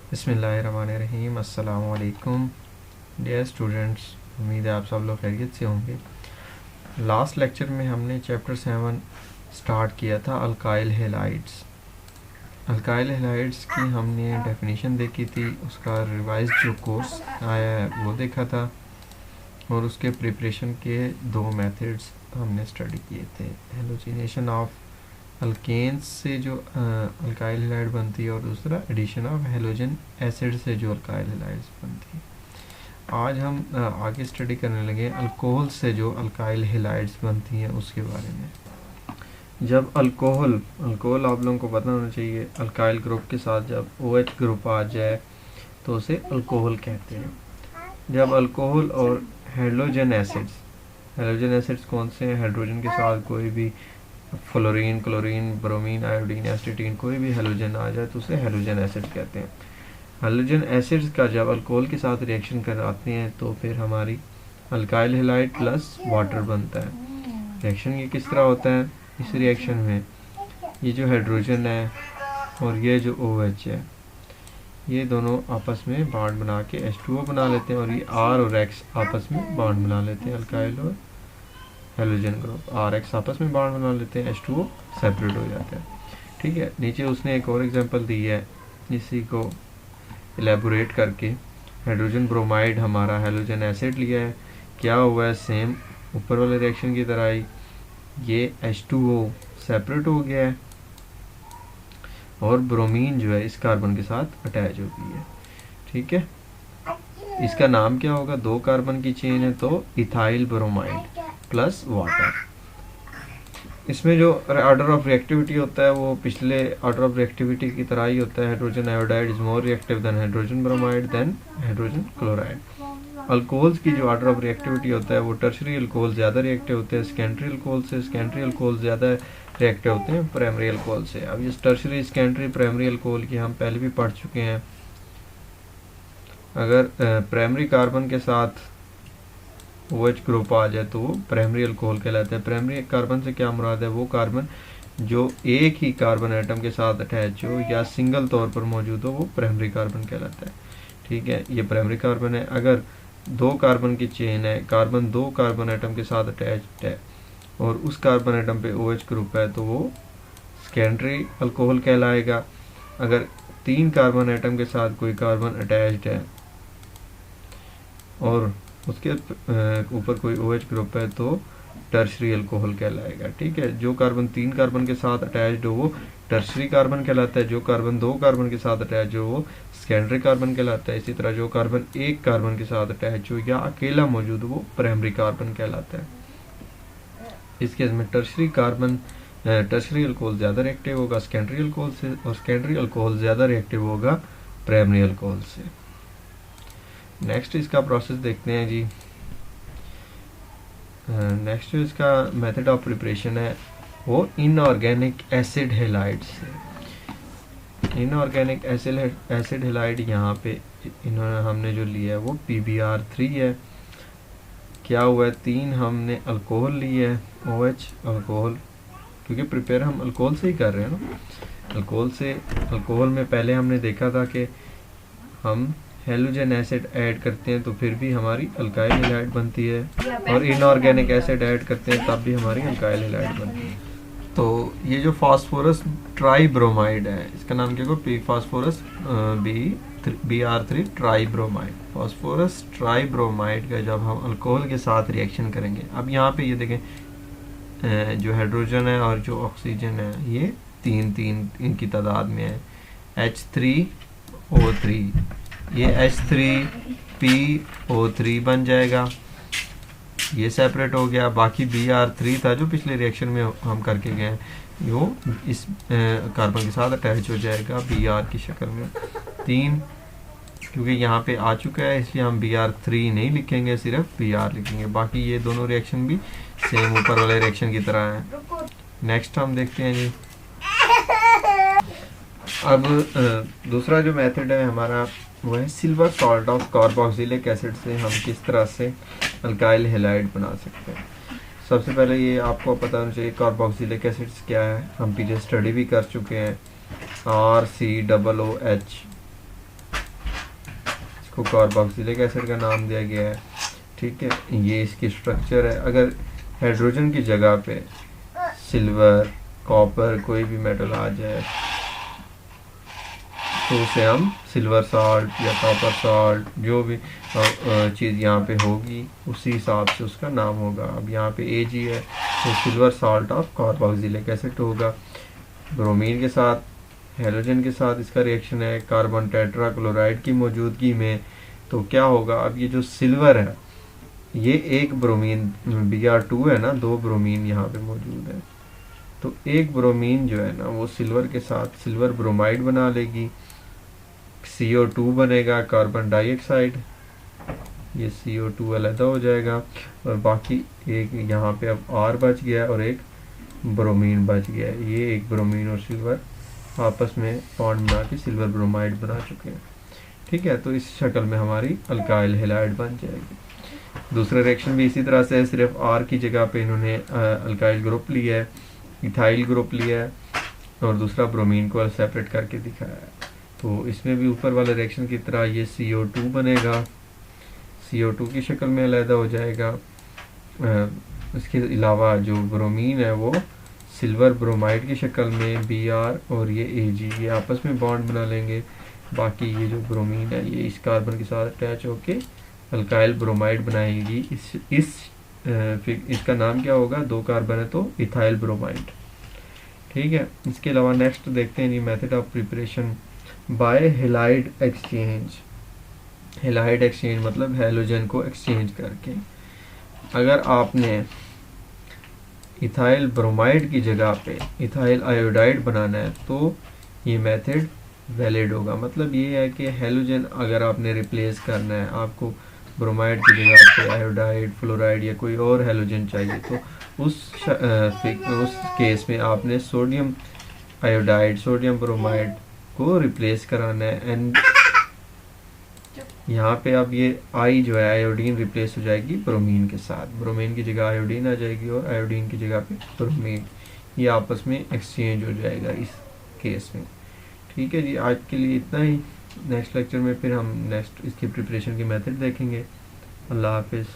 बिस्मिल्लाहिर्रहमानिर्रहीम। अस्सलामु अलैकुम डियर स्टूडेंट्स, उम्मीद है आप सब लोग खैरियत से होंगे। लास्ट लेक्चर में हमने चैप्टर 7 स्टार्ट किया था अल्काइल हैलाइड्स। अल्काइल हैलाइड्स की हमने डेफिनेशन देखी थी, उसका रिवाइज जो कोर्स आया है वो देखा था और उसके प्रिपरेशन के दो मेथड्स हमने स्टडी किए थे। हेलोजिनेशन ऑफ अल्केन्स से जो अल्काइल हैलाइड बनती है और दूसरा एडिशन ऑफ हेलोजन एसिड से जो अल्काइल हैलाइड्स बनती है। आज हम आगे स्टडी करने लगे अल्कोहल से जो अल्काइल हैलाइड्स बनती हैं उसके बारे में। जब अल्कोहल आप लोगों को पता होना चाहिए, अल्काइल ग्रुप के साथ जब OH ग्रुप आ जाए तो उसे अल्कोहल कहते हैं। जब अल्कोहल और हेलोजन एसिड्स कौन से हैं? हाइड्रोजन के साथ कोई भी फ्लोरीन, क्लोरीन, ब्रोमीन, आयोडीन, एसिटीन कोई भी हेलोजन आ जाए तो उसे हेलोजन एसिड कहते हैं। हेलोजन एसिड्स का जब अल्कोहल के साथ रिएक्शन कराते हैं तो फिर हमारी अल्काइल हैलाइड प्लस वाटर बनता है। रिएक्शन ये किस तरह होता है? इस रिएक्शन में ये जो हाइड्रोजन है और ये जो OH है, ये दोनों आपस में बॉन्ड बना के H2O बना लेते हैं और ये R और X आपस में बॉन्ड बना लेते हैं। अल्काइल और हेलोजन ग्रुप RX आपस में बॉन्ड बना लेते हैं, H2O सेपरेट हो जाता है। ठीक है, नीचे उसने एक और एग्जांपल दी है, इसी को एलेबोरेट करके हाइड्रोजन ब्रोमाइड हमारा हेलोजन एसिड लिया है। क्या हुआ है? सेम ऊपर वाले रिएक्शन की तरह ही ये H2O सेपरेट हो गया है और ब्रोमीन जो है इस कार्बन के साथ अटैच हो गई है। ठीक है, इसका नाम क्या होगा? 2 कार्बन की चेन है तो इथाइल ब्रोमाइड प्लस वाटर। इसमें जो ऑर्डर ऑफ रिएक्टिविटी होता है वो पिछले ऑर्डर ऑफ रिएक्टिविटी की तरह ही होता है। Hydrogen iodide is more reactive than hydrogen bromide than hydrogen chloride. Alcohols की जो ऑर्डर ऑफ रिएक्टिविटी होता है वो टर्शरी अल्कोहल ज़्यादा रिएक्टिव होते हैं सेकेंडरी अल्कोहल से, सेकेंडरी अल्कोहल ज़्यादा रिएक्टिव होते हैं प्राइमरी अल्कोहल से। अब ये टर्शरी, सेकेंडरी, प्राइमरी अल्कोहल की हम पहले भी पढ़ चुके हैं। अगर प्राइमरी कार्बन के साथ OH ग्रुप आ जाए तो वो प्राइमरी अल्कोहल कहलाता है। प्राइमरी कार्बन से क्या मुराद है? वो कार्बन जो एक ही कार्बन एटम के साथ अटैच हो या सिंगल तौर पर मौजूद हो वो प्राइमरी कार्बन कहलाता है। ठीक है, ये प्राइमरी कार्बन है। अगर 2 कार्बन की चेन है, कार्बन 2 कार्बन एटम के साथ अटैच्ड है और उस कार्बन एटम पे OH ग्रुप है तो वो सेकेंडरी अल्कोहल कहलाएगा। अगर 3 कार्बन एटम के साथ कोई कार्बन अटैच्ड है और उसके ऊपर कोई OH ग्रुप है तो टर्शरी अल्कोहल कहलाएगा। ठीक है, जो कार्बन 3 कार्बन के साथ अटैच्ड हो वो टर्शरी कार्बन कहलाता है, जो कार्बन 2 कार्बन के साथ अटैच हो वो सेकेंडरी कार्बन कहलाता है। इसी तरह जो कार्बन 1 कार्बन के साथ अटैच हो या अकेला मौजूद हो वो प्राइमरी कार्बन कहलाता है। इस केस में टर्शरी अल्कोहल ज़्यादा रिएक्टिव होगा सेकेंडरी अल्कोहल से और सेकेंडरी अल्कोहल ज़्यादा रिएक्टिव होगा प्राइमरी अल्कोहल से। नेक्स्ट इसका प्रोसेस देखते हैं जी। नेक्स्ट जो इसका मेथड ऑफ प्रिपरेशन है वो इनऑर्गेनिक एसिड हैलाइड से। इनऑर्गेनिक एसिड हैलाइड यहाँ पे हमने जो लिया है वो PbR3 है। क्या हुआ है? 3 हमने अल्कोहल लिए है, OH अल्कोहल, क्योंकि प्रिपेयर हम अल्कोहल से ही कर रहे हैं ना। अल्कोहल में पहले हमने देखा था कि हम हेलोजन एसिड ऐड करते हैं तो फिर भी हमारी अल्काइल हैलाइड बनती है और इनऑर्गेनिक एसिड ऐड करते हैं तब भी हमारी अल्काइल हैलाइड बनती है। तो ये जो फास्फोरस ट्राइब्रोमाइड है, इसका नाम क्या होगा? Phosphorus BR3 tribromide. Phosphorus tribromide का जब हम अल्कोहल के साथ रिएक्शन करेंगे, अब यहाँ पे ये देखें जो हाइड्रोजन है और जो ऑक्सीजन है ये 3 इनकी तादाद में है। H3O3, ये H3PO3 बन जाएगा, ये सेपरेट हो गया। बाकी BR3 था जो पिछले रिएक्शन में हम करके गए हैं, वो इस कार्बन के साथ अटैच हो जाएगा BR की शक्ल में। 3 क्योंकि यहाँ पे आ चुका है इसलिए हम BR3 नहीं लिखेंगे, सिर्फ BR लिखेंगे। बाकी ये दोनों रिएक्शन भी सेम ऊपर वाले रिएक्शन की तरह हैं। नेक्स्ट हम देखते हैं जी। अब दूसरा जो मेथड है हमारा वो है silver salt of carboxylic acid से हम किस तरह से अल्काइल हैलाइड बना सकते हैं। सबसे पहले ये आपको पता होना चाहिए कार्बोक्सिलिक एसिड्स क्या है, हम पीछे स्टडी भी कर चुके हैं। RCOOH इसको कार्बोक्सिलिक एसिड का नाम दिया गया है। ठीक है, ये इसकी स्ट्रक्चर है। अगर हाइड्रोजन की जगह पे सिल्वर, कॉपर, कोई भी मेटल आ जाए तो उसे हम सिल्वर साल्ट या कॉपर साल्ट, जो भी चीज़ यहाँ पे होगी उसी हिसाब से उसका नाम होगा। अब यहाँ पे Ag है तो silver salt of carboxylic acid होगा। ब्रोमीन के साथ, हेलोजन के साथ इसका रिएक्शन है कार्बन टेट्राक्लोराइड की मौजूदगी में, तो क्या होगा, अब ये जो सिल्वर है ये एक ब्रोमीन Br2 है ना, 2 ब्रोमीन यहाँ पे मौजूद है, तो एक ब्रोमीन जो है ना वो सिल्वर के साथ सिल्वर ब्रोमाइड बना लेगी, CO2 बनेगा, कार्बन डाइऑक्साइड, ये CO2 अलग हो जाएगा और बाकी एक यहाँ पे अब R बच गया और एक ब्रोमीन बच गया है। ये एक ब्रोमीन और सिल्वर आपस में बॉन्ड बना के सिल्वर ब्रोमाइड बना चुके हैं। ठीक है, तो इस शक्ल में हमारी अल्काइल हैलाइड बन जाएगी। दूसरा रिएक्शन भी इसी तरह से है, सिर्फ R की जगह पे इन्होंने अल्काइल ग्रुप लिया है, इथाइल ग्रुप लिया है और दूसरा ब्रोमीन को सेपरेट करके दिखाया है। तो इसमें भी ऊपर वाले रिएक्शन की तरह ये CO2 बनेगा, CO2 की शक्ल में अलग हो जाएगा। इसके अलावा जो ब्रोमीन है वो सिल्वर ब्रोमाइड की शक्ल में Br और ये Ag ये आपस में बॉन्ड बना लेंगे। बाकी ये जो ब्रोमीन है ये इस कार्बन के साथ अटैच होके अल्काइल ब्रोमाइड बनाएगी। इसका नाम क्या होगा, 2 कार्बन है तो इथाइल ब्रोमाइड। ठीक है, इसके अलावा नेक्स्ट देखते हैं जी method of preparation by halide exchange. Halide exchange मतलब हैलोजन को एक्सचेंज करके। अगर आपने इथाइल ब्रोमाइड की जगह पे इथाइल आयोडाइड बनाना है तो ये मेथड वैलिड होगा। मतलब ये है कि हैलोजन अगर आपने रिप्लेस करना है, आपको ब्रोमाइड की जगह पे आयोडाइड, फ्लोराइड या कोई और हैलोजन चाहिए, तो उस केस में आपने सोडियम आयोडाइड, सोडियम ब्रोमाइड को रिप्लेस कराना है। एंड यहाँ पे अब ये आई जो है आयोडीन रिप्लेस हो जाएगी ब्रोमीन के साथ, ब्रोमीन की जगह आयोडीन आ जाएगी और आयोडीन की जगह पे ब्रोमीन, ये आपस में एक्सचेंज हो जाएगा इस केस में। ठीक है जी, आज के लिए इतना ही। नेक्स्ट लेक्चर में फिर हम नेक्स्ट इसकी प्रिपरेशन की मेथड देखेंगे। अल्लाह हाफिज़।